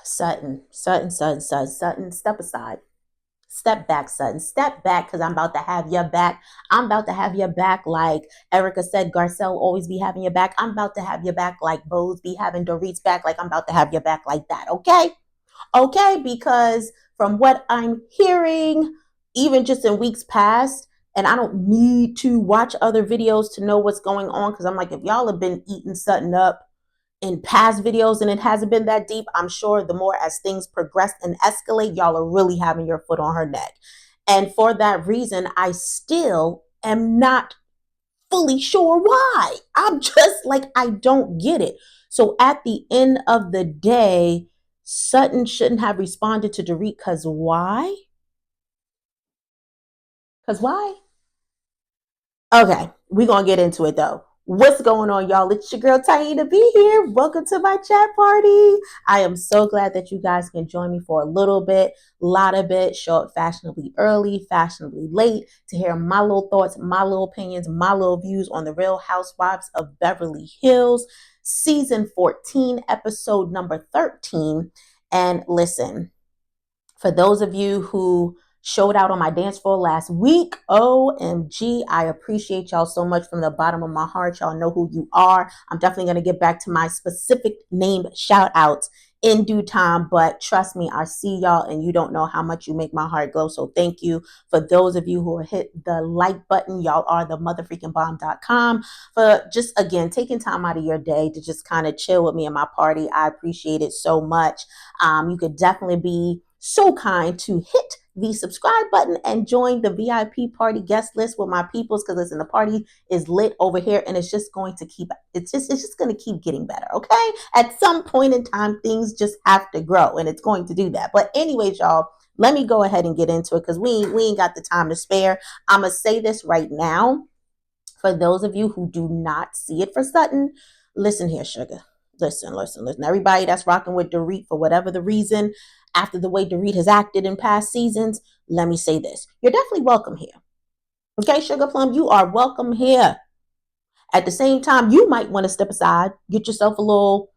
Sutton, step aside. Step back, Sutton. Step back because I'm about to have your back. I'm about to have your back like Erica said, Garcelle always be having your back. I'm about to have your back like Bose be having Dorit's back. Like I'm about to have your back like that. Okay? Okay? Because from what I'm hearing, even just in weeks past, and I don't need to watch other videos to know what's going on because I'm like, if y'all have been eating Sutton up in past videos and it hasn't been that deep, I'm sure the more as things progress and escalate, y'all are really having your foot on her neck. And for that reason, I still am not fully sure why. I'm just like, I don't get it. So at the end of the day, Sutton shouldn't have responded to Dorit because why? Because why? Okay, we're gonna get into it though. What's going on, y'all? It's your girl Tiny to be here. Welcome to my chat party. I am so glad that you guys can join me for a little bit, lot of bit, show up fashionably early, fashionably late to hear my little thoughts, my little opinions, my little views on the Real Housewives of Beverly Hills, season 14, episode number 13. And listen, for those of you who showed out on my dance floor last week, OMG, I appreciate y'all so much from the bottom of my heart. Y'all know who you are. I'm definitely going to get back to my specific name shout outs in due time, but trust me, I see y'all and you don't know how much you make my heart glow. So thank you. For those of you who hit the like button, y'all are the motherfreakingbomb.com for just again taking time out of your day to just kind of chill with me and my party. I appreciate it so much. You could definitely be so kind to hit the subscribe button and join the VIP party guest list with my peoples because listen, the party is lit over here and it's just going to keep it's just going to keep getting better. Okay, at some point in time things just have to grow and it's going to do that. But anyways, y'all, let me go ahead and get into it because we ain't got the time to spare. I'm gonna say this right now for those of you who do not see it for Sutton. Listen here, sugar. Listen. Everybody that's rocking with Dorit for whatever the reason, after the way Dorit has acted in past seasons, let me say this. You're definitely welcome here. Okay, Sugar Plum, you are welcome here. At the same time, you might want to step aside, get yourself a little,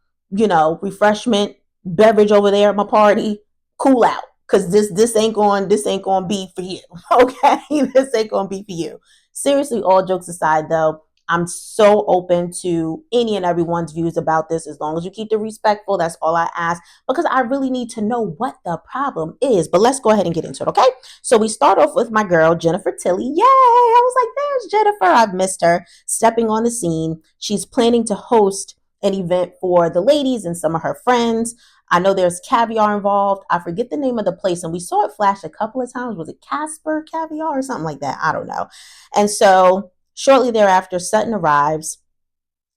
refreshment, beverage over there at my party, cool out. Cause this ain't going to be for you. Okay. This ain't going to be for you. Seriously, all jokes aside though, I'm so open to any and everyone's views about this. As long as you keep it respectful, that's all I ask because I really need to know what the problem is. But let's go ahead and get into it, okay? So we start off with my girl, Jennifer Tilly. Yay! I was like, there's Jennifer. I've missed her stepping on the scene. She's planning to host an event for the ladies and some of her friends. I know there's caviar involved. I forget the name of the place, and we saw it flash a couple of times. Was it Casper Caviar or something like that? I don't know. And so shortly thereafter, Sutton arrives.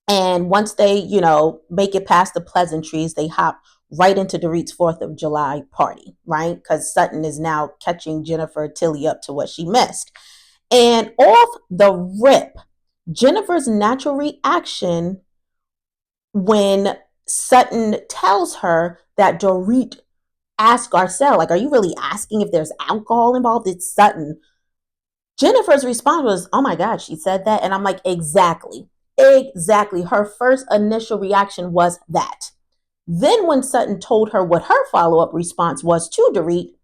And once they, make it past the pleasantries, they hop right into Dorit's 4th of July party, right? Because Sutton is now catching Jennifer Tilly up to what she missed. And off the rip, Jennifer's natural reaction when Sutton tells her that Dorit asked Garcelle, like, are you really asking if there's alcohol involved? It's Sutton. Jennifer's response was, oh my God, she said that. And I'm like, exactly. Exactly. Her first initial reaction was that. Then when Sutton told her what her follow-up response was to Dorit,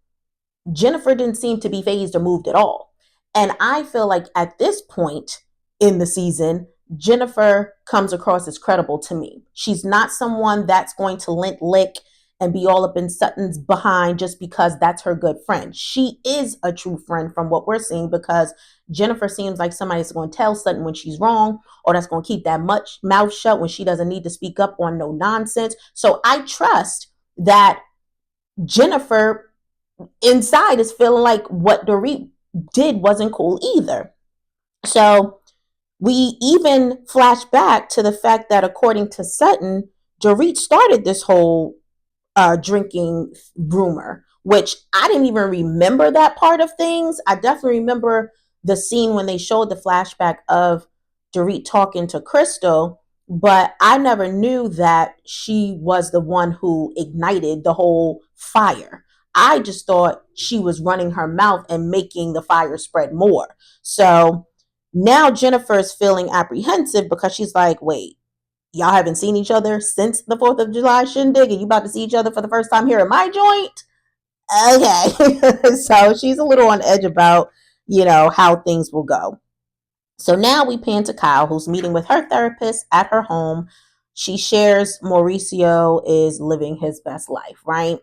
Jennifer didn't seem to be phased or moved at all. And I feel like at this point in the season, Jennifer comes across as credible to me. She's not someone that's going to lint lick and be all up in Sutton's behind just because that's her good friend. She is a true friend from what we're seeing because Jennifer seems like somebody that's going to tell Sutton when she's wrong or that's going to keep that much mouth shut when she doesn't need to speak up on no nonsense. So I trust that Jennifer inside is feeling like what Dorit did wasn't cool either. So we even flash back to the fact that according to Sutton, Dorit started this whole drinking rumor, which I didn't even remember that part of things. I definitely remember the scene when they showed the flashback of Dorit talking to Crystal, but I never knew that she was the one who ignited the whole fire. I just thought she was running her mouth and making the fire spread more. So now Jennifer is feeling apprehensive because she's like, wait, y'all haven't seen each other since the 4th of July shindig, and you about to see each other for the first time here at my joint? Okay. So she's a little on edge about, how things will go. So now we pan to Kyle, who's meeting with her therapist at her home. She shares Mauricio is living his best life, right?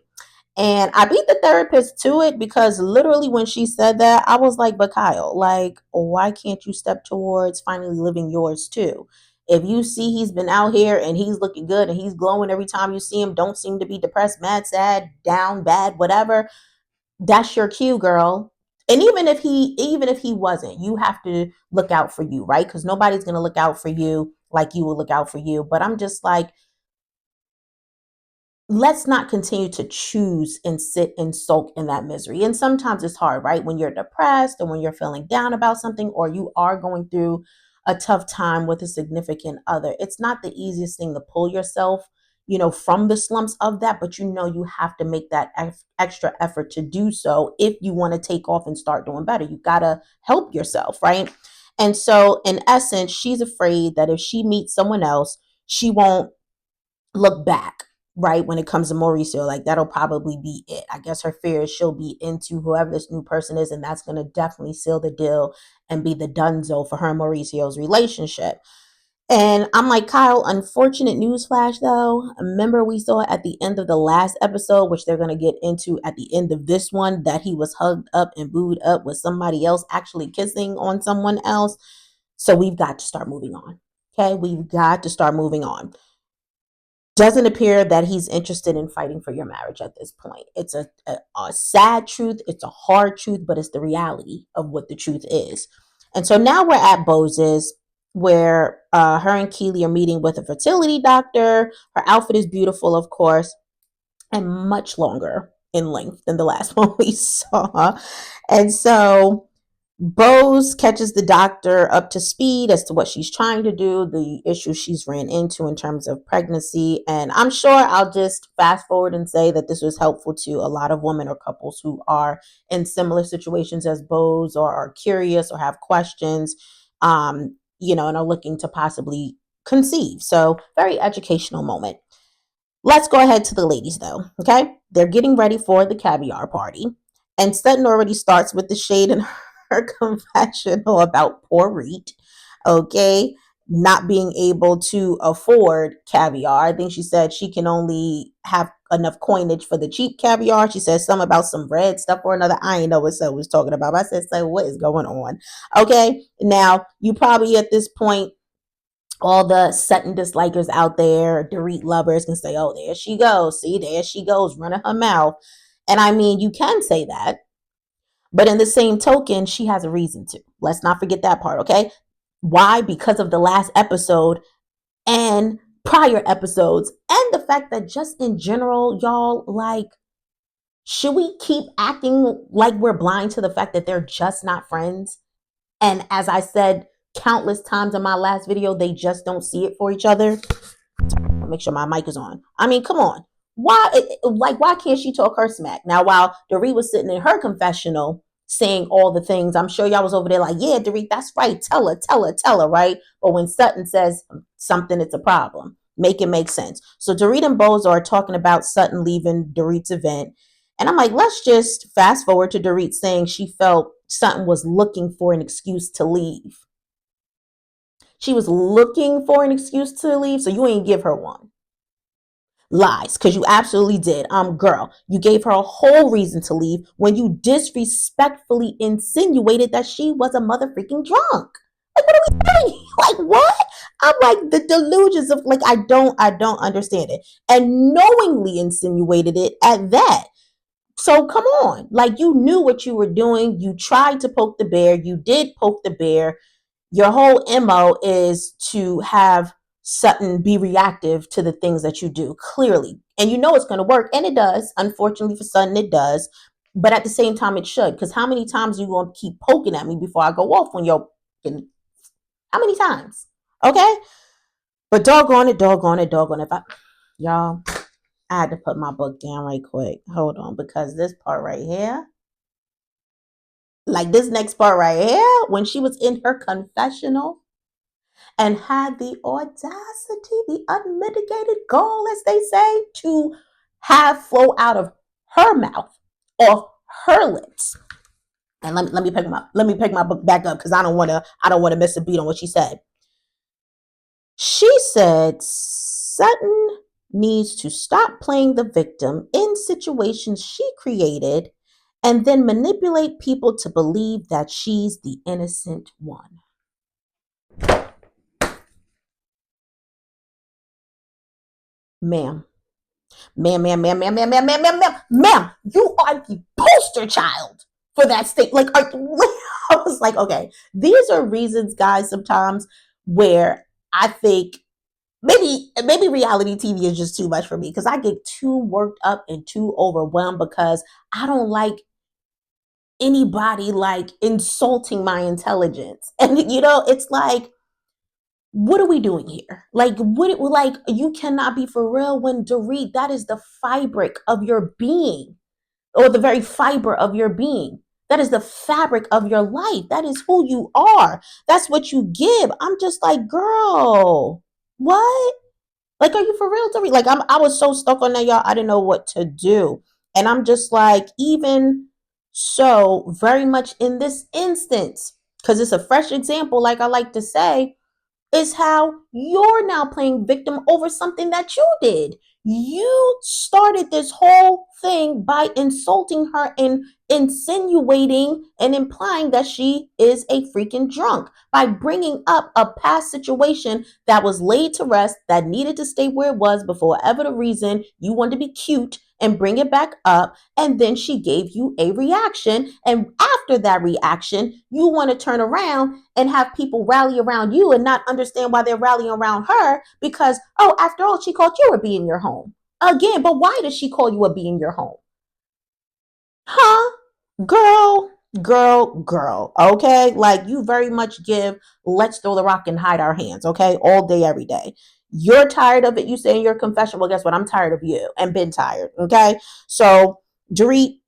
And I beat the therapist to it because literally when she said that, I was like, but Kyle, like, why can't you step towards finally living yours too? If you see he's been out here and he's looking good and he's glowing every time you see him, don't seem to be depressed, mad, sad, down, bad, whatever, that's your cue, girl. And even if he wasn't, you have to look out for you, right? Because nobody's gonna look out for you like you will look out for you. But I'm just like, let's not continue to choose and sit and sulk in that misery. And sometimes it's hard, right? When you're depressed or when you're feeling down about something or you are going through a tough time with a significant other, it's not the easiest thing to pull yourself, from the slumps of that, but you have to make that extra effort to do so if you want to take off and start doing better. You got to help yourself, right? And so in essence, she's afraid that if she meets someone else, she won't look back, right? When it comes to Mauricio, like that'll probably be it. I guess her fear is she'll be into whoever this new person is, and that's going to definitely seal the deal and be the dunzo for her and Mauricio's relationship. And I'm like, Kyle, unfortunate news flash though. Remember, we saw at the end of the last episode, which they're going to get into at the end of this one, that he was hugged up and booed up with somebody else actually kissing on someone else. So we've got to start moving on. Okay, we've got to start moving on. Doesn't appear that he's interested in fighting for your marriage at this point. It's a sad truth. It's a hard truth, but it's the reality of what the truth is. And so now we're at Bose's, where her and Keely are meeting with a fertility doctor. Her outfit is beautiful, of course, and much longer in length than the last one we saw. And so Bose catches the doctor up to speed as to what she's trying to do, the issues she's ran into in terms of pregnancy. And I'm sure I'll just fast forward and say that this was helpful to a lot of women or couples who are in similar situations as Bose or are curious or have questions, and are looking to possibly conceive. So, very educational moment. Let's go ahead to the ladies though, okay? They're getting ready for the caviar party. And Sutton already starts with the shade in her confessional about poor Reed, okay? Not being able to afford caviar. I think she said she can only have enough coinage for the cheap caviar. She said something about some red stuff or another. I ain't know what Sutton was talking about. I said, so what is going on? Okay, now you probably at this point, all the Sutton dislikers out there, Dorit lovers can say, oh, there she goes. See, there she goes, running her mouth. And I mean, you can say that, but in the same token, she has a reason to. Let's not forget that part, okay? Why? Because of the last episode and prior episodes, and the fact that just in general, y'all, like, should we keep acting like we're blind to the fact that they're just not friends? And as I said countless times in my last video, they just don't see it for each other. Make sure my mic is on. I mean, come on. Why can't she talk her smack? Now, while Dorit was sitting in her confessional saying all the things, I'm sure y'all was over there like, yeah, Dorit, that's right. Tell her, right? But when Sutton says something, it's a problem. Make it make sense. So Dorit and Bozo are talking about Sutton leaving Dorit's event. And I'm like, let's just fast forward to Dorit saying she felt Sutton was looking for an excuse to leave. She was looking for an excuse to leave, so you ain't give her one. Lies, because you absolutely did. Girl, you gave her a whole reason to leave when you disrespectfully insinuated that she was a mother freaking drunk. Like, what are we doing? Like, what? I'm like, the delusions of, like, I don't understand it. And knowingly insinuated it at that. So come on. Like, you knew what you were doing. You tried to poke the bear. You did poke the bear. Your whole MO is to have Sutton be reactive to the things that you do, clearly. And you know it's going to work. And it does. Unfortunately for Sutton, it does. But at the same time, it should. Because how many times are you going to keep poking at me before I go off on your... How many times? Okay? But doggone it. Y'all, I had to put my book down right quick. Hold on. Because this part right here, like this next part right here, when she was in her confessional, and had the audacity, the unmitigated gall, as they say, to have flow out of her mouth, off her lips. And let me pick my book back up because I don't want to miss a beat on what she said. She said Sutton needs to stop playing the victim in situations she created and then manipulate people to believe that she's the innocent one. Ma'am, ma'am, you are the poster child for that state. Like, I was like, okay, these are reasons, guys, sometimes where I think maybe reality TV is just too much for me because I get too worked up and too overwhelmed because I don't like anybody like insulting my intelligence. And it's like, what are we doing here? Like, like you cannot be for real when Dorit, that is the fabric of your being, or the very fiber of your being. That is the fabric of your life. That is who you are. That's what you give. I'm just like, girl, what? Like, are you for real, Dorit? Like, I was so stuck on that, y'all. I didn't know what to do. And I'm just like, even so, very much in this instance, because it's a fresh example, like I like to say, is how you're now playing victim over something that you did. You started this whole thing by insulting her and insinuating and implying that she is a freaking drunk by bringing up a past situation that was laid to rest, that needed to stay where it was before whatever the reason you wanted to be cute and bring it back up. And then she gave you a reaction. And after that reaction, you want to turn around and have people rally around you and not understand why they're rallying around her because, oh, after all, she called you a bee in your home. Again, but why does she call you a bee in your home? Huh? Girl, girl. Okay? Like, you very much give let's throw the rock and hide our hands, okay? All day, every day. You're tired of it. You say in your confession, well, guess what? I'm tired of you and been tired, okay? So, Dorit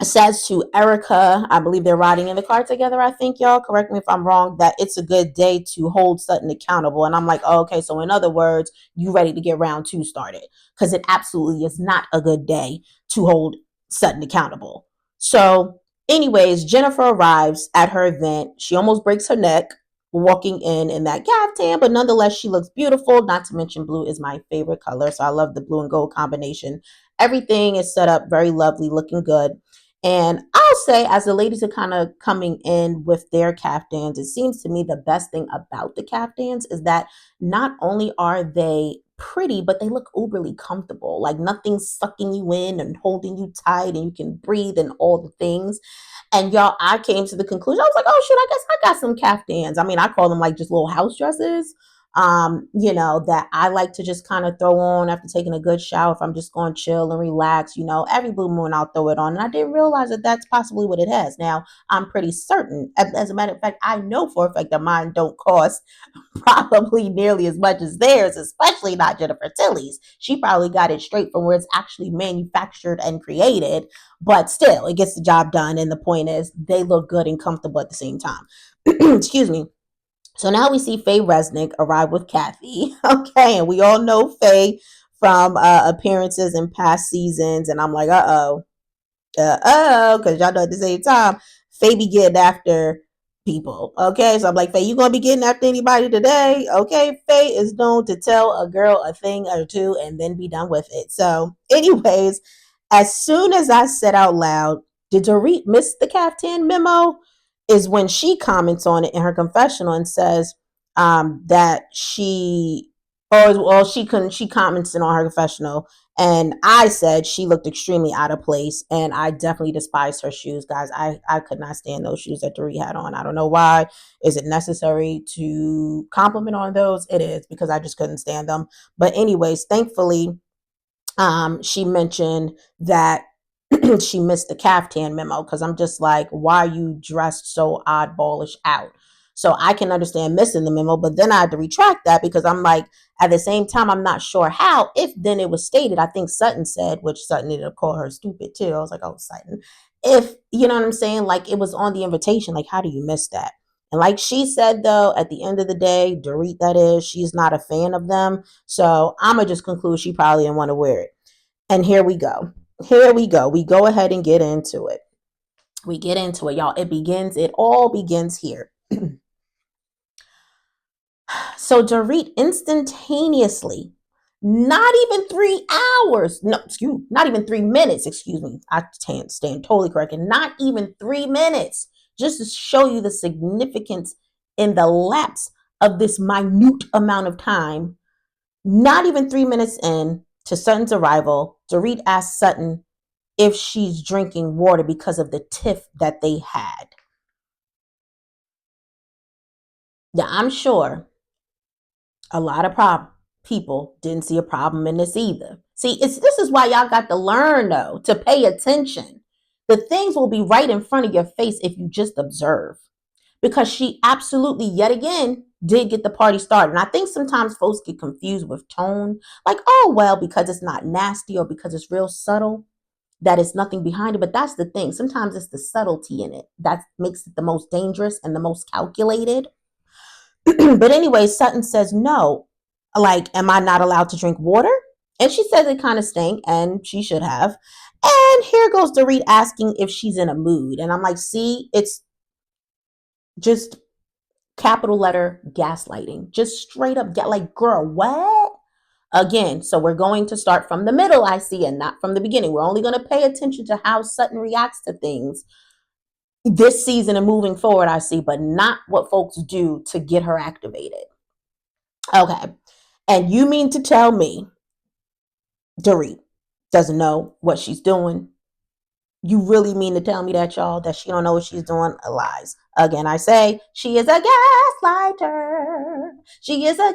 says to Erica, I believe they're riding in the car together, I think, y'all, correct me if I'm wrong, that it's a good day to hold Sutton accountable. And I'm like, oh, okay, so in other words, you ready to get round two started. Because it absolutely is not a good day to hold Sutton accountable. So, anyways, Jennifer arrives at her event. She almost breaks her neck walking in that caftan, but nonetheless, she looks beautiful. Not to mention, blue is my favorite color. So I love the blue and gold combination. Everything is set up very lovely, looking good. And I'll say, as the ladies are kind of coming in with their caftans, it seems to me the best thing about the caftans is that not only are they pretty, but they look uberly comfortable. Like, nothing's sucking you in and holding you tight, and you can breathe and all the things. And y'all, I came to the conclusion, I was like, oh shoot, I guess I got some caftans. I mean, I call them like just little house dresses. That I like to just kind of throw on after taking a good shower if I'm just going to chill and relax. Every blue moon I'll throw it on. And I didn't realize that that's possibly what it has. Now, I'm pretty certain, as a matter of fact, I know for a fact that mine don't cost probably nearly as much as theirs, especially not Jennifer Tilly's. She probably got it straight from where it's actually manufactured and created, but still, it gets the job done. And the point is, they look good and comfortable at the same time. Excuse me. So now we see Faye Resnick arrive with Kathy. Okay, and we all know Faye from appearances in past seasons. And I'm like, because y'all know at the same time, Faye be getting after people. Okay, so I'm like, Faye, you gonna be getting after anybody today? Okay, Faye is known to tell a girl a thing or two and then be done with it. So, anyways, as soon as I said out loud, did Dorit miss the caftan memo? Is when she comments on it in her confessional and says that she, or well, she comments on her confessional, and I said she looked extremely out of place, and I definitely despised her shoes, guys. I could not stand those shoes that Dorit had on. I don't know why. Is it necessary to compliment on those? It is, because I just couldn't stand them. But anyways, thankfully, she mentioned that she missed the caftan memo, because I'm just like, why are you dressed so oddballish out? So I can understand missing the memo, but then I had to retract that because I'm like, at the same time, I'm not sure how, if then it was stated, I think Sutton said, which Sutton ended up calling her stupid too. I was like, oh, Sutton. If, you know what I'm saying? Like, it was on the invitation, like, how do you miss that? And like she said, though, at the end of the day, Dorit, that is, she's not a fan of them. So I'm going to just conclude she probably didn't want to wear it. And here we go. Here we go. We go ahead and get into it. We get into it, y'all. It all begins here. So Dorit instantaneously, not even 3 hours, no, excuse, not even 3 minutes, excuse me. I stand totally corrected. Not even 3 minutes, just to show you the significance in the lapse of this minute amount of time. Not even 3 minutes in to Sutton's arrival, Dorit asks Sutton if she's drinking water because of the tiff that they had. Yeah, I'm sure a lot of people didn't see a problem in this either. See, this is why y'all got to learn, though, to pay attention. The things will be right in front of your face if you just observe. Because she absolutely, yet again, did get the party started. And I think sometimes folks get confused with tone. Like, oh, well, because it's not nasty or because it's real subtle, that it's nothing behind it. But that's the thing. Sometimes it's the subtlety in it that makes it the most dangerous and the most calculated. But anyway, Sutton says no. Like, am I not allowed to drink water? And she says it kind of stank, and she should have. And here goes Dorit asking if she's in a mood. And I'm like, see, it's just capital letter gaslighting. Just straight up, like, girl, what? Again, so we're going to start from the middle, I see, and not from the beginning. We're only going to pay attention to how Sutton reacts to things this season and moving forward, I see, but not what folks do to get her activated. Okay. And you mean to tell me Dorit doesn't know what she's doing? You really mean to tell me that, y'all, that she don't know what she's doing? Lies. Again, I say she is a gaslighter. She is a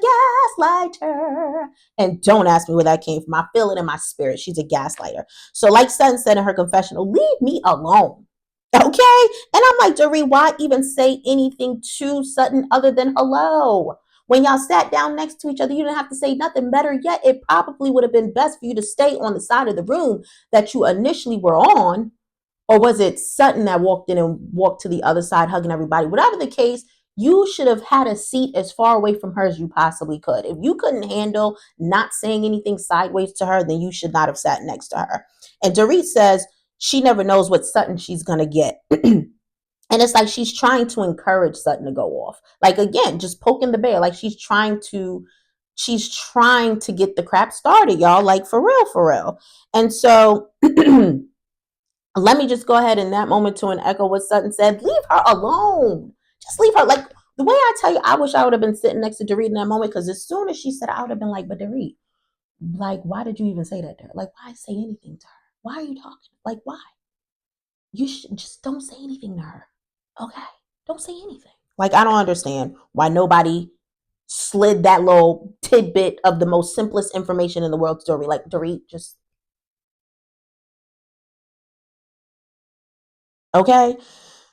gaslighter. And don't ask me where that came from. I feel it in my spirit. She's a gaslighter. So like Sutton said in her confessional, leave me alone. Okay? And I'm like, Dorit, why even say anything to Sutton other than hello? When y'all sat down next to each other, you didn't have to say nothing. Better yet, it probably would have been best for you to stay on the side of the room that you initially were on. Or was it Sutton that walked in and walked to the other side hugging everybody? Whatever the case, you should have had a seat as far away from her as you possibly could. If you couldn't handle not saying anything sideways to her, then you should not have sat next to her. And Dorit says she never knows what Sutton she's going to get. And it's like she's trying to encourage Sutton to go off. Like, again, just poking the bear. Like she's trying to get the crap started, y'all. Like, for real, for real. And so let me just go ahead in that moment to echo what Sutton said. Leave her alone. Just leave her. Like, the way I tell you, I wish I would have been sitting next to Dorit in that moment, because as soon as she said it, I would have been like, but Dorit, like, why did you even say that to her? Like, why say anything to her? Why are you talking? Like, why? You should just don't say anything to her. Okay? Don't say anything. Like, I don't understand why nobody slid that little tidbit of the most simplest information in the world to Dorit. Like, Dorit, just, okay?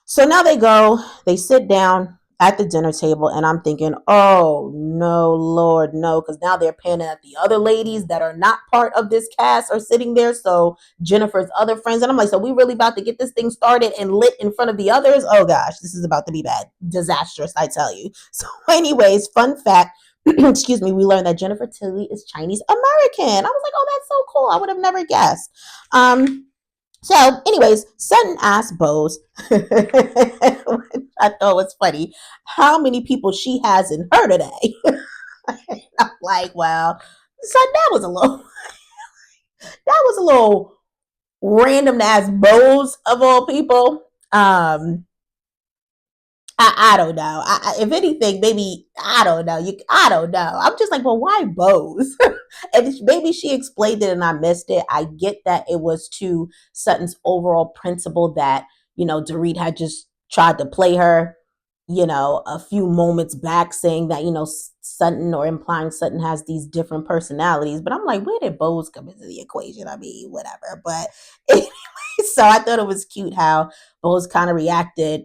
So now they sit down at the dinner table, and I'm thinking, oh no, Lord, no, because now they're panning at the other ladies that are not part of this cast are sitting there. So Jennifer's other friends, and I'm like, so we really about to get this thing started and lit in front of the others? Oh gosh, this is about to be bad, disastrous, I tell you. So, anyways, fun fact. Excuse me, we learned that Jennifer Tilly is Chinese American. I was like, oh, that's so cool. I would have never guessed. So, anyways, Sutton asked Bose, which I thought was funny, how many people she has in her today. I'm like, well, Sutton, that was a little random to ask Bose of all people. I don't know. If anything, maybe I don't know. I don't know. I'm just like, well, why Bose? And maybe she explained it and I missed it. I get that it was to Sutton's overall principle that Dorit had just tried to play her, a few moments back, saying that Sutton, or implying Sutton has these different personalities. But I'm like, where did Bose come into the equation? I mean, whatever. But anyway, so I thought it was cute how Bose kind of reacted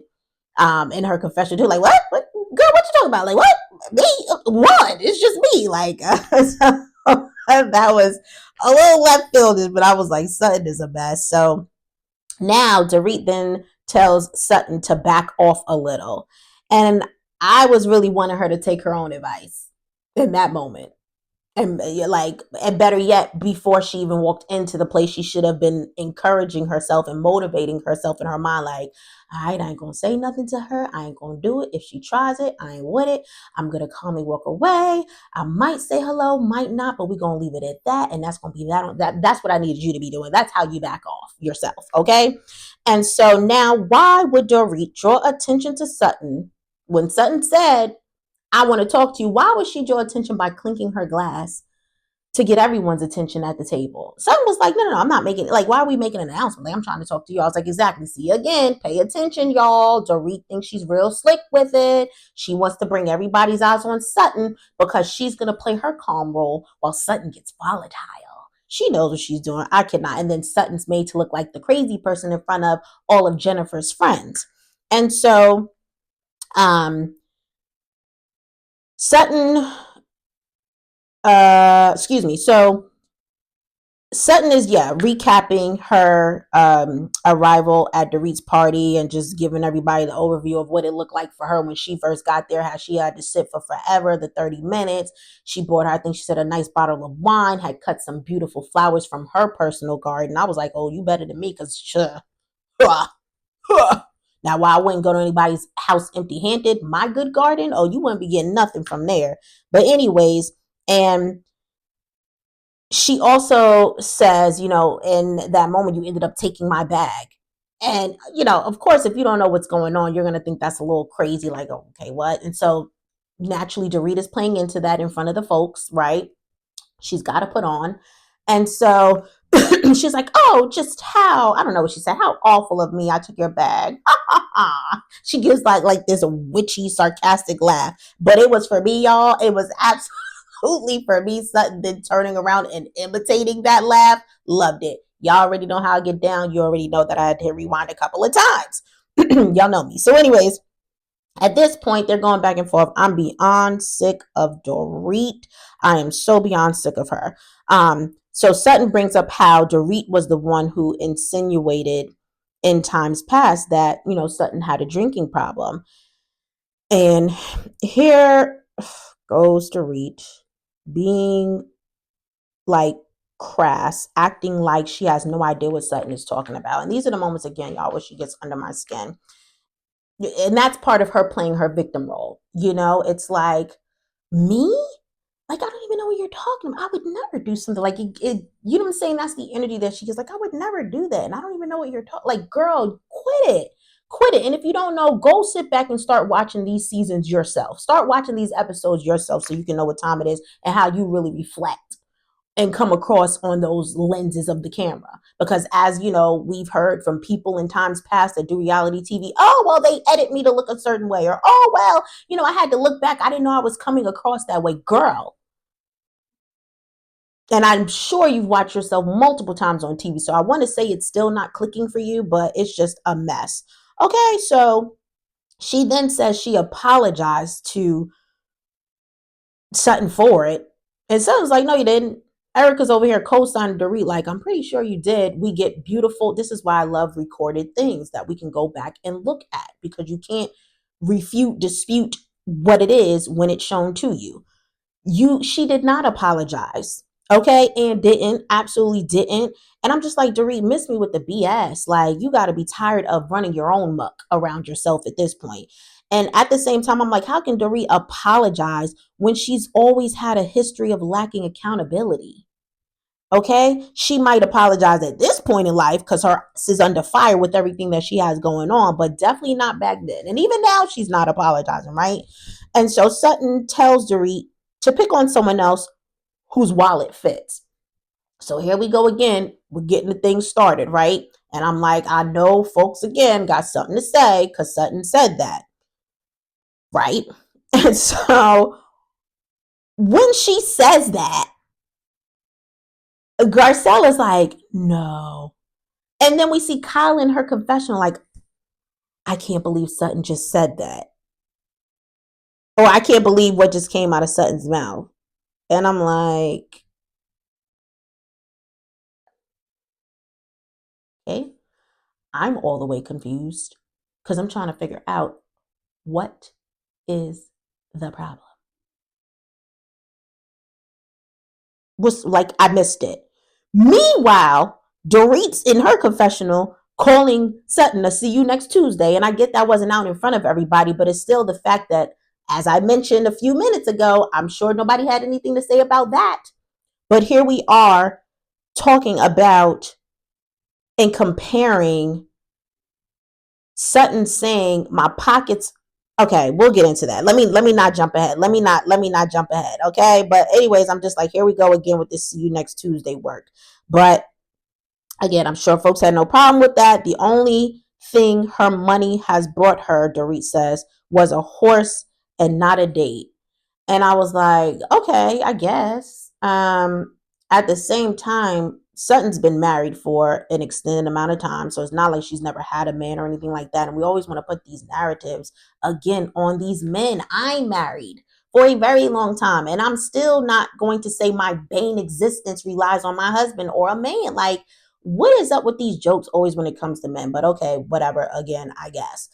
in her confession too, like, what girl, what you talking about? Like, what? Me? One, it's just me. Like, so that was a little left fielded, but I was like, Sutton is a mess. So now Dorit then tells Sutton to back off a little, And I was really wanting her to take her own advice in that moment. And like, and better yet, before she even walked into the place, she should have been encouraging herself and motivating herself in her mind, like, all right, I ain't gonna say nothing to her, I ain't gonna do it. If she tries it, I ain't with it. I'm gonna calmly walk away. I might say hello, might not, but we're gonna leave it at that. And that's gonna be that's what I needed you to be doing. That's how you back off yourself. Okay. And so now, why would Dorit draw attention to Sutton when Sutton said, I want to talk to you? Why would she draw attention by clinking her glass to get everyone's attention at the table? Sutton was like, no, I'm not making it. Like, why are we making an announcement? Like, I'm trying to talk to you. I was like, exactly. See, again, pay attention, y'all. Dorit thinks she's real slick with it. She wants to bring everybody's eyes on Sutton because she's going to play her calm role while Sutton gets volatile. She knows what she's doing. I cannot. And then Sutton's made to look like the crazy person in front of all of Jennifer's friends. And so, Sutton, excuse me. So Sutton is, recapping her arrival at Dorit's party and just giving everybody the overview of what it looked like for her when she first got there, how she had to sit for forever, the 30 minutes. She bought her, I think she said, a nice bottle of wine, had cut some beautiful flowers from her personal garden. I was like, oh, you better than me, because sure. Now, while I wouldn't go to anybody's house empty handed, my good garden, oh, you wouldn't be getting nothing from there. But, anyways, and she also says, in that moment, you ended up taking my bag. And, of course, if you don't know what's going on, you're going to think that's a little crazy, like, oh, okay, what? And so naturally, Dorita's playing into that in front of the folks, right? She's got to put on. And so she's like, oh, just how, I don't know what she said, how awful of me, I took your bag. She gives like this witchy, sarcastic laugh. But it was for me, y'all. It was absolutely for me. Sutton then turning around and imitating that laugh. Loved it. Y'all already know how I get down. You already know that I had to rewind a couple of times. Y'all know me. So, anyways, at this point, they're going back and forth. I'm beyond sick of Dorit. I am so beyond sick of her. So Sutton brings up how Dorit was the one who insinuated in times past that, Sutton had a drinking problem. And here goes Dorit being like crass, acting like she has no idea what Sutton is talking about. And these are the moments, again, y'all, where she gets under my skin. And that's part of her playing her victim role. It's like, me? Like, I don't even know what you're talking about. I would never do something like you know what I'm saying? That's the energy that she gets. Like, I would never do that. And I don't even know what you're talking. Like, girl, quit it. Quit it. And if you don't know, go sit back and start watching these seasons yourself. Start watching these episodes yourself so you can know what time it is and how you really reflect and come across on those lenses of the camera. Because as you know, we've heard from people in times past that do reality TV, oh, well, they edit me to look a certain way, or, oh, well, I had to look back. I didn't know I was coming across that way. Girl. And I'm sure you've watched yourself multiple times on TV. So I want to say it's still not clicking for you, but it's just a mess. Okay, so she then says she apologized to Sutton for it. And Sutton's like, no, you didn't. Erica's over here co-signing Dorit, like, I'm pretty sure you did. We get beautiful. This is why I love recorded things that we can go back and look at, because you can't refute, dispute what it is when it's shown to you. She did not apologize. Okay. And didn't, absolutely didn't. And I'm just like, Dorit, miss me with the BS. Like, you got to be tired of running your own muck around yourself at this point. And at the same time, I'm like, how can Dorit apologize when she's always had a history of lacking accountability? Okay. She might apologize at this point in life because her ass is under fire with everything that she has going on, but definitely not back then. And even now, she's not apologizing, right? And so Sutton tells Dorit to pick on someone else whose wallet fits. So here we go again. We're getting the thing started, right? And I'm like, I know folks again got something to say because Sutton said that, right? And so when she says that, Garcella's like, no. And then we see Kyle in her confessional, like, I can't believe Sutton just said that. Or I can't believe what just came out of Sutton's mouth. And I'm like, okay, I'm all the way confused because I'm trying to figure out what is the problem? Was like I missed it. Meanwhile, Dorit's in her confessional calling Sutton to see you next Tuesday. And I get that wasn't out in front of everybody, but it's still the fact that, as I mentioned a few minutes ago, I'm sure nobody had anything to say about that. But here we are talking about and comparing Sutton saying my pockets. Okay, we'll get into that. Let me not jump ahead. Let me not jump ahead. Okay. But anyways, I'm just like, here we go again with this see you next Tuesday work. But again, I'm sure folks had no problem with that. The only thing her money has brought her, Dorit says, was a horse and not a date. And I was like, okay, I guess. At the same time, Sutton's been married for an extended amount of time. So it's not like she's never had a man or anything like that. And we always want to put these narratives again on these men. I'm married for a very long time. And I'm still not going to say my bane existence relies on my husband or a man. Like, what is up with these jokes always when it comes to men? But okay, whatever. Again, I guess.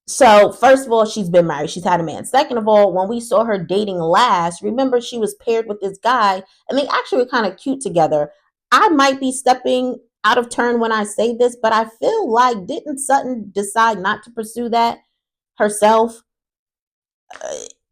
So, first of all, she's been married. She's had a man. Second of all, when we saw her dating last, remember she was paired with this guy and they actually were kind of cute together. I might be stepping out of turn when I say this, but I feel like didn't Sutton decide not to pursue that herself?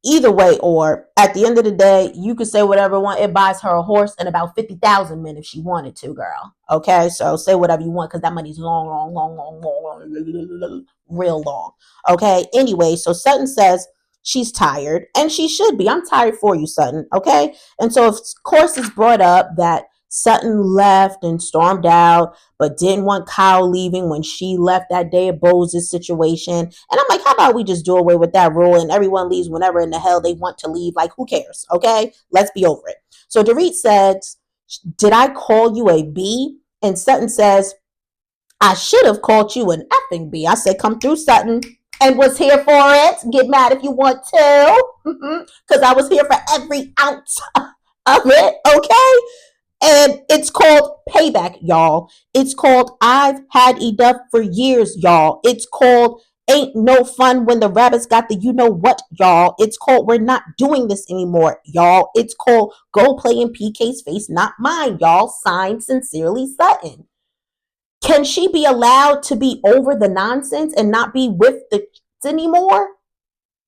Either way, or at the end of the day, you could say whatever you want. It buys her a horse and about 50,000 men if she wanted to, girl. Okay, so say whatever you want because that money's long, long, long, long, long, long, real long. Okay, anyway, so Sutton says she's tired and she should be. I'm tired for you, Sutton. Okay, and so of course it's brought up that Sutton left and stormed out, but didn't want Kyle leaving when she left that day of Bose's situation. And I'm like, how about we just do away with that rule and everyone leaves whenever in the hell they want to leave? Like, who cares? Okay, let's be over it. So Dorit says, did I call you a B? And Sutton says, I should have called you an effing B. I said, come through, Sutton, and was here for it. Get mad if you want to, because I was here for every ounce of it, okay? And it's called payback, y'all. It's called I've had enough for years, y'all. It's called ain't no fun when the rabbits got the you know what, y'all. It's called we're not doing this anymore, y'all. It's called go play in PK's face, not mine, y'all. Signed, Sincerely, Sutton. Can she be allowed to be over the nonsense and not be with the anymore?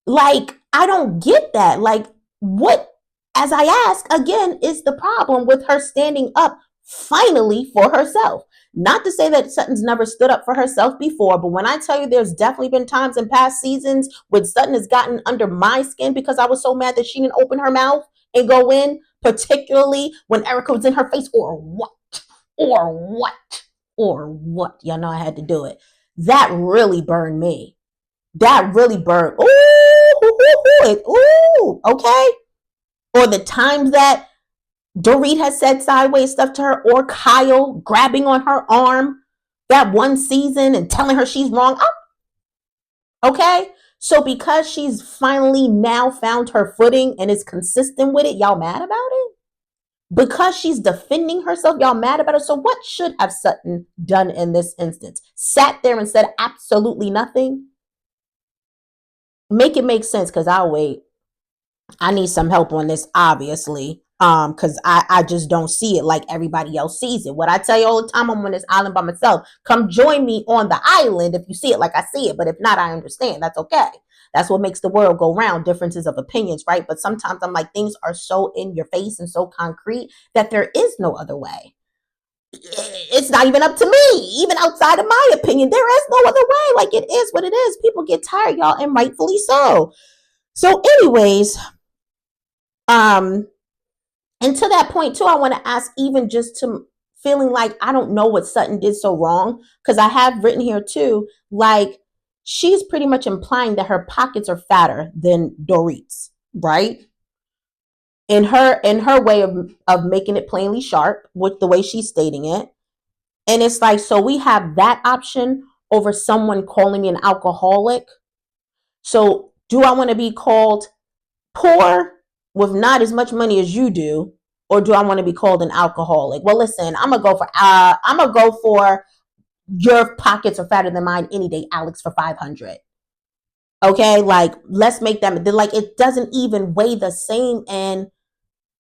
Like, I don't get that. Like, what, as I ask again, is the problem with her standing up finally for herself? Not to say that Sutton's never stood up for herself before, but when I tell you there's definitely been times in past seasons when Sutton has gotten under my skin because I was so mad that she didn't open her mouth and go in, particularly when Erica was in her face, or what, or what, or what. Y'all know I had to do it. That really burned me. That really burned. Ooh, okay. Or the times that Dorit has said sideways stuff to her, or Kyle grabbing on her arm that one season and telling her she's wrong. Oh, okay. So because she's finally now found her footing and is consistent with it, y'all mad about it? Because she's defending herself, y'all mad about it? So what should have Sutton done in this instance? Sat there and said absolutely nothing? Make it make sense, because I'll wait. I need some help on this, obviously. Because I just don't see it like everybody else sees it. What I tell you all the time, I'm on this island by myself. Come join me on the island if you see it like I see it. But if not, I understand. That's okay. That's what makes the world go round, differences of opinions, right? But sometimes I'm like, things are so in your face and so concrete that there is no other way. It's not even up to me. Even outside of my opinion, there is no other way. Like, it is what it is. People get tired, y'all, and rightfully so. So, anyways, um, and to that point too, I want to ask, even just to feeling like I don't know what Sutton did so wrong, because I have written here too, like she's pretty much implying that her pockets are fatter than Dorit's, right? In her way of making it plainly sharp with the way she's stating it. And it's like, so we have that option over someone calling me an alcoholic. So do I want to be called poor with not as much money as you do, or do I want to be called an alcoholic? Well, listen, I'm gonna go for your pockets are fatter than mine any day, Alex, for 500. Okay, like let's make them like it doesn't even weigh the same. And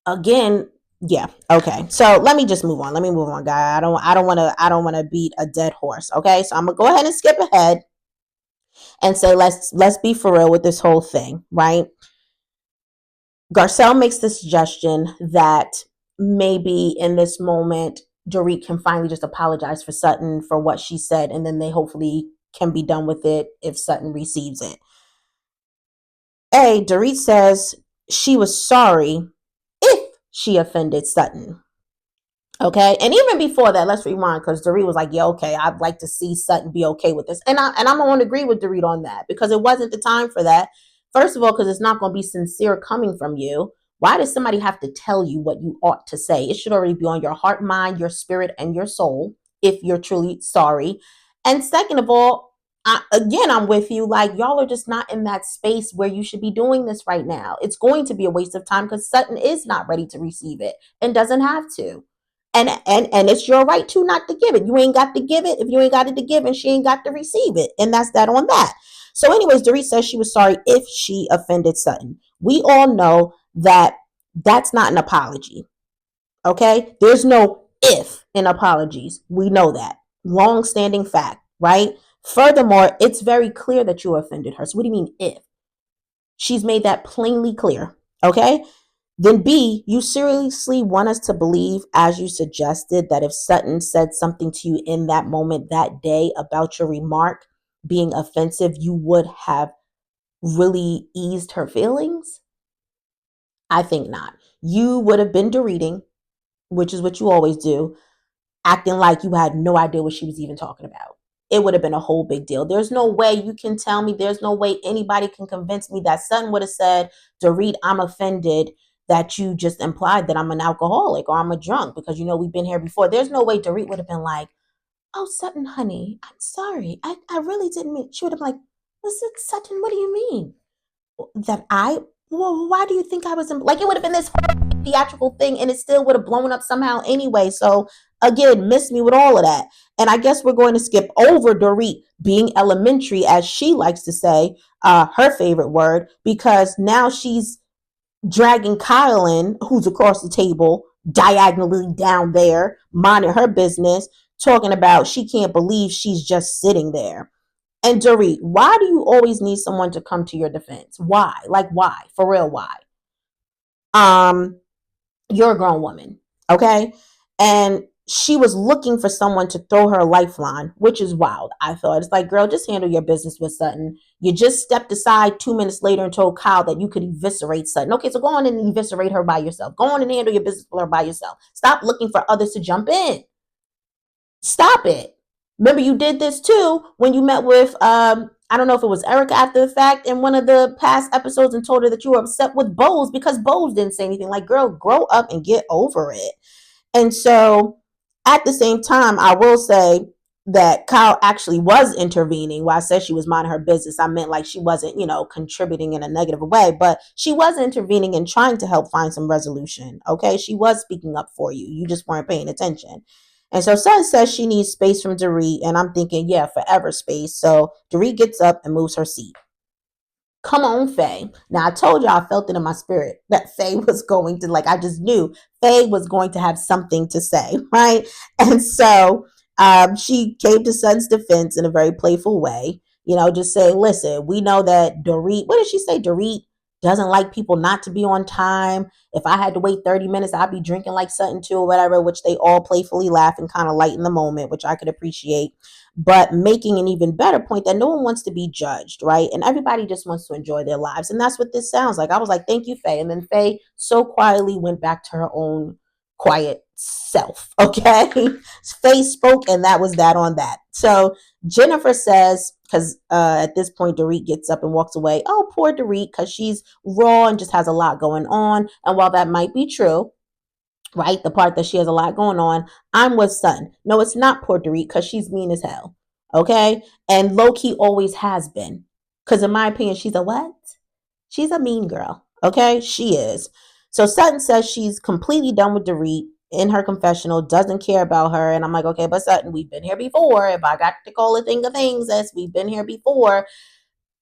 again, yeah, okay. So let me just move on. Let me move on, guy. I don't want to beat a dead horse. Okay, so I'm gonna go ahead and skip ahead and say let's be for real with this whole thing, right? Garcelle makes the suggestion that maybe in this moment, Dorit can finally just apologize for Sutton for what she said, and then they hopefully can be done with it if Sutton receives it. Dorit says she was sorry if she offended Sutton. Okay, and even before that, let's rewind because Dorit was like, "Yeah, okay, I'd like to see Sutton be okay with this," and I'm gonna agree with Dorit on that because it wasn't the time for that. First of all, because it's not gonna be sincere coming from you. Why does somebody have to tell you what you ought to say? It should already be on your heart, mind, your spirit, and your soul if you're truly sorry. And second of all, again, I'm with you. Like y'all are just not in that space where you should be doing this right now. It's going to be a waste of time because Sutton is not ready to receive it and doesn't have to. And it's your right to not to give it. You ain't got to give it if you ain't got it to give, and she ain't got to receive it. And that's that on that. So, anyways, Dorit says she was sorry if she offended Sutton. We all know that that's not an apology. Okay? There's no if in apologies. We know that. Long standing fact, right? Furthermore, it's very clear that you offended her. So, what do you mean if? She's made that plainly clear. Okay? Then B, you seriously want us to believe, as you suggested, that if Sutton said something to you in that moment that day about your remark being offensive, you would have really eased her feelings? I think not. You would have been dereading, which is what you always do, acting like you had no idea what she was even talking about. It would have been a whole big deal. There's no way you can tell me, there's no way anybody can convince me that Sutton would have said, Dorit, I'm offended that you just implied that I'm an alcoholic or I'm a drunk because you know we've been here before. There's no way Dorit would have been like, oh, Sutton, honey, I'm sorry. I really didn't mean. She would have been like, listen, Sutton, what do you mean? That I, well, why do you think I was in, like, it would have been this theatrical thing and it still would have blown up somehow anyway. So again, miss me with all of that. And I guess we're going to skip over Dorit being elementary, as she likes to say, her favorite word, because now she's dragging Kyle in, who's across the table, diagonally down there, minding her business, talking about she can't believe she's just sitting there. And Dorit, why do you always need someone to come to your defense? Why? Like why? For real, why? Um, you're a grown woman, okay? And she was looking for someone to throw her a lifeline, which is wild. I thought it's like, girl, just handle your business with Sutton. You just stepped aside 2 minutes later and told Kyle that you could eviscerate Sutton. Okay, so go on and eviscerate her by yourself. Go on and handle your business with her by yourself. Stop looking for others to jump in. Stop it. Remember, you did this too when you met with I don't know if it was Erica after the fact in one of the past episodes and told her that you were upset with Bose because Bose didn't say anything. Like, girl, grow up and get over it. And so at the same time, I will say that Kyle actually was intervening. While I said she was minding her business, I meant like she wasn't, contributing in a negative way, but she was intervening and trying to help find some resolution. Okay. She was speaking up for you. You just weren't paying attention. And so Sun says she needs space from Dorit, and I'm thinking, yeah, forever space. So Dorit gets up and moves her seat. Come on, Faye. Now I told you I felt it in my spirit that Faye was going to, like, I just knew Faye was going to have something to say, right? And so she came to Sun's defense in a very playful way, just saying, listen, we know that Dorit, what did she say? Dorit doesn't like people not to be on time. If I had to wait 30 minutes, I'd be drinking like Sutton too, or whatever, which they all playfully laugh and kind of lighten the moment, which I could appreciate, but making an even better point that no one wants to be judged, right? And everybody just wants to enjoy their lives. And that's what this sounds like. I was like, thank you, Faye. And then Faye so quietly went back to her own quiet self. Okay. Faye spoke, and that was that on that. So Jennifer says, because at this point, Dorit gets up and walks away. Oh, poor Dorit, because she's raw and just has a lot going on. And while that might be true, right? The part that she has a lot going on. I'm with Sun. No, it's not Puerto Rico because she's mean as hell. Okay. And low key always has been. Because in my opinion, she's a what? She's a mean girl. Okay. She is. So Sutton says she's completely done with Dorit in her confessional, doesn't care about her. And I'm like, okay, but Sutton, we've been here before. If I got to call a thing of things, as we've been here before.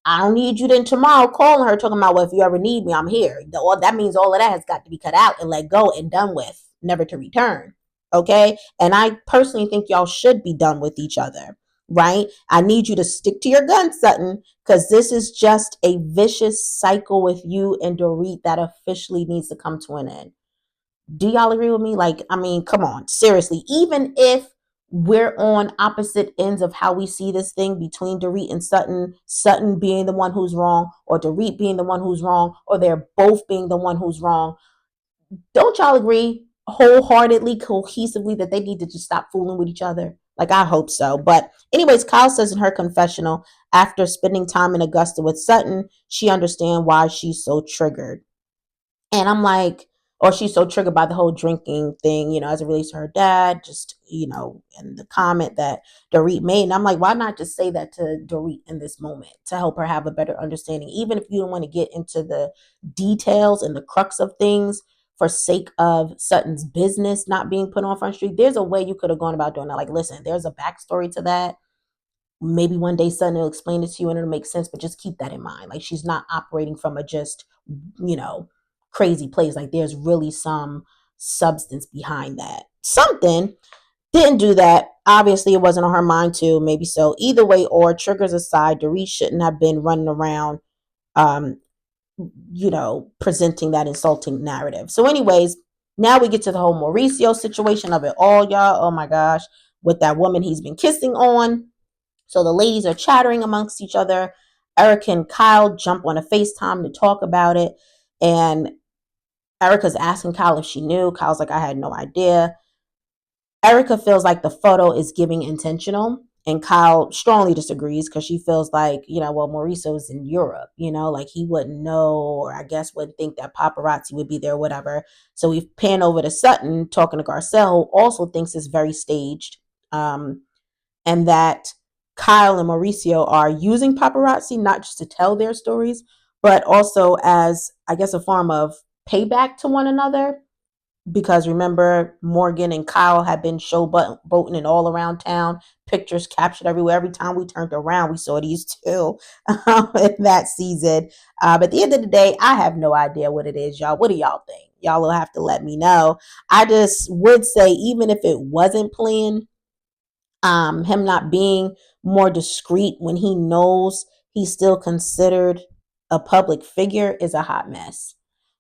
I don't need you then tomorrow calling her talking about, well, if you ever need me, I'm here. That means all of that has got to be cut out and let go and done with, never to return. Okay. And I personally think y'all should be done with each other. Right. I need you to stick to your guns, Sutton, because this is just a vicious cycle with you and Dorit that officially needs to come to an end. Do y'all agree with me? Like, I mean, come on, seriously. Even if we're on opposite ends of how we see this thing between Dorit and Sutton, Sutton being the one who's wrong, or Dorit being the one who's wrong, or they're both being the one who's wrong, don't y'all agree wholeheartedly, cohesively that they need to just stop fooling with each other? Like, I hope so. But anyways, Kyle says in her confessional, after spending time in Augusta with Sutton, she understands why she's so triggered. And I'm like, or she's so triggered by the whole drinking thing, as it relates to her dad, just, and the comment that Dorit made. And I'm like, why not just say that to Dorit in this moment to help her have a better understanding? Even if you don't want to get into the details and the crux of things for sake of Sutton's business not being put on Front Street, there's a way you could have gone about doing that. Like, listen, there's a backstory to that. Maybe one day Sutton will explain it to you and it'll make sense, but just keep that in mind. Like, she's not operating from a just, you know, crazy place. Like, there's really some substance behind that. Something. Didn't do that. Obviously, it wasn't on her mind too. Maybe so. Either way, or triggers aside, Dorit shouldn't have been running around, um, presenting that insulting narrative. So, anyways, now we get to the whole Mauricio situation of it all, y'all. Oh my gosh, with that woman he's been kissing on. So the ladies are chattering amongst each other. Erica and Kyle jump on a FaceTime to talk about it. And Erica's asking Kyle if she knew. Kyle's like, I had no idea. Erica feels like the photo is giving intentional. And Kyle strongly disagrees because she feels like, well, Mauricio's in Europe, like he wouldn't know, or I guess wouldn't think that paparazzi would be there, whatever. So we pan over to Sutton talking to Garcelle, who also thinks it's very staged. And that Kyle and Mauricio are using paparazzi not just to tell their stories, but also as, I guess, a form of payback to one another. Because remember, Morgan and Kyle had been showboating and all around town, pictures captured everywhere. Every time we turned around, we saw these two in that season. But at the end of the day, I have no idea what it is, y'all. What do y'all think? Y'all will have to let me know. I just would say, even if it wasn't planned, him not being more discreet when he knows he's still considered a public figure is a hot mess.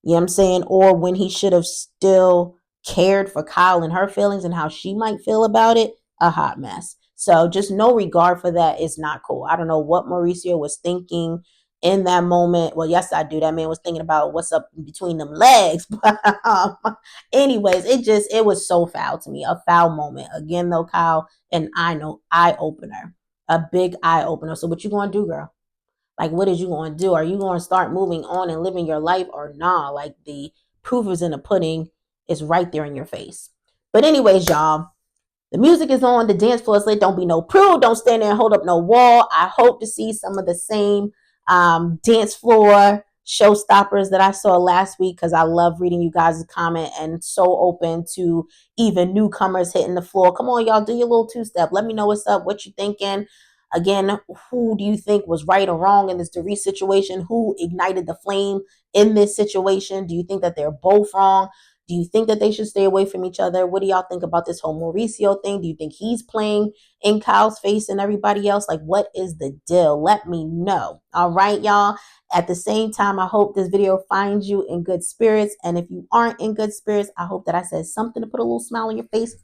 You know what I'm saying? Or when he should have still cared for Kyle and her feelings and how she might feel about it, a hot mess. So just no regard for that is not cool. I don't know what Mauricio was thinking in that moment. Well, yes, I do. That man was thinking about what's up between them legs. But anyways, it was so foul to me. A foul moment. Again, though, Kyle, an eye opener, a big eye opener. So what you gonna do, girl? Like, what is you gonna do? Are you gonna start moving on and living your life, or nah? Like, the proof is in the pudding. It's right there in your face. But anyways, y'all, the music is on, the dance floor is lit. Don't be no prude. Don't stand there and hold up no wall. I hope to see some of the same dance floor showstoppers that I saw last week, because I love reading you guys' comment and so open to even newcomers hitting the floor. Come on, y'all, do your little two-step. Let me know what's up, what you thinking. Again, who do you think was right or wrong in this Dorit situation? Who ignited the flame in this situation? Do you think that they're both wrong? Do you think that they should stay away from each other? What do y'all think about this whole Mauricio thing? Do you think he's playing in Kyle's face and everybody else? Like, what is the deal? Let me know. All right, y'all. At the same time, I hope this video finds you in good spirits. And if you aren't in good spirits, I hope that I said something to put a little smile on your face.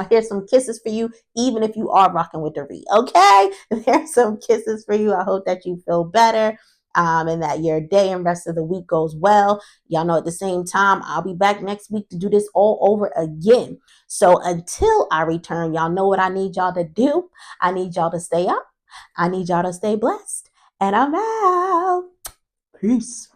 Here's some kisses for you, even if you are rocking with Dorit. Okay? There's some kisses for you. I hope that you feel better. And that your day and rest of the week goes well. Y'all know at the same time, I'll be back next week to do this all over again. So until I return, y'all know what I need y'all to do. I need y'all to stay up. I need y'all to stay blessed. And I'm out. Peace.